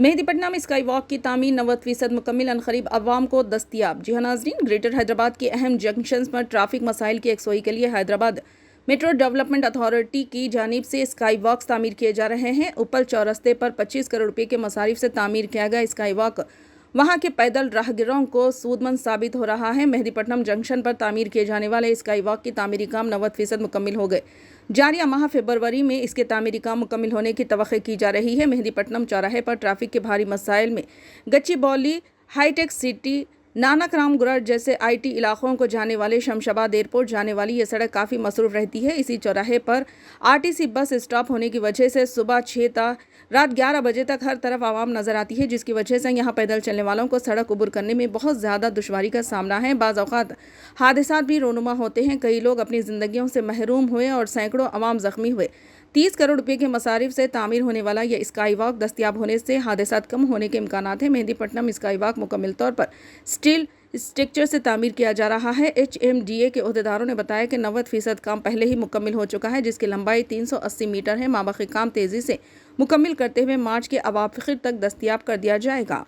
Mehdipatnam sky walk की तामीर 90% मुकम्मिल अनकरीब अवाम को दस्तियाब। जी हाँ नाजरीन, ग्रेटर हैदराबाद के अहम जंक्शंस पर ट्रैफिक मसाइल की यकसोई के लिए हैदराबाद मेट्रो डेवलपमेंट अथॉरिटी की जानिब से स्काई वॉक्स तामीर किए जा रहे हैं। उपल चौरस्ते पर 25 करोड़ रुपए के मसारिफ से तामीर किया गया स्काई वॉक वहां के पैदल राहगीरों को सूदमंद साबित हो रहा है। मेहदीपट्टनम जंक्शन पर तामीर किए जाने वाले स्काई वॉक की तामीरी काम 90% मुकम्मिल हो गए। जारिया माह फरवरी में इसके तामीरी काम मुकम्मिल होने की तवक्को की जा रही है। मेहदीपट्टनम चौराहे पर ट्रैफिक के भारी मसाइल में गच्चीबौली, हाईटेक सिटी, नानक रामगुरा जैसे IT इलाकों को जाने वाले शमशाबाद एयरपोर्ट जाने वाली ये सड़क काफ़ी मसरूफ़ रहती है। इसी चौराहे पर RTC बस स्टॉप होने की वजह से सुबह 6 ta रात 11 बजे तक हर तरफ आवाम नज़र आती है, जिसकी वजह से यहाँ पैदल चलने वालों को सड़क उबर करने में बहुत ज़्यादा दुश्वारी का सामना है। बाज़ औक़ात हादसात भी रोनुमा होते हैं। कई लोग अपनी ज़िंदगियों से महरूम हुए और सैकड़ों अवाम ज़ख्मी हुए। 30 करोड़ रुपए के मसारिफ से तामीर होने वाला यह स्काई वॉक दस्तियाब होने से हादसात कम होने के इम्कानात हैं। मेहदीपट्टनम स्काई वॉक मुकम्मल तौर पर स्टील स्ट्रक्चर से तामीर किया जा रहा है। HMDA के अहदेदारों ने बताया कि 90% काम पहले ही मुकम्मिल हो चुका है, जिसकी लंबाई 380 मीटर है। माबाकी काम तेज़ी से मुकम्मिल करते हुए मार्च के अवाखिर तक दस्तियाब कर दिया जाएगा।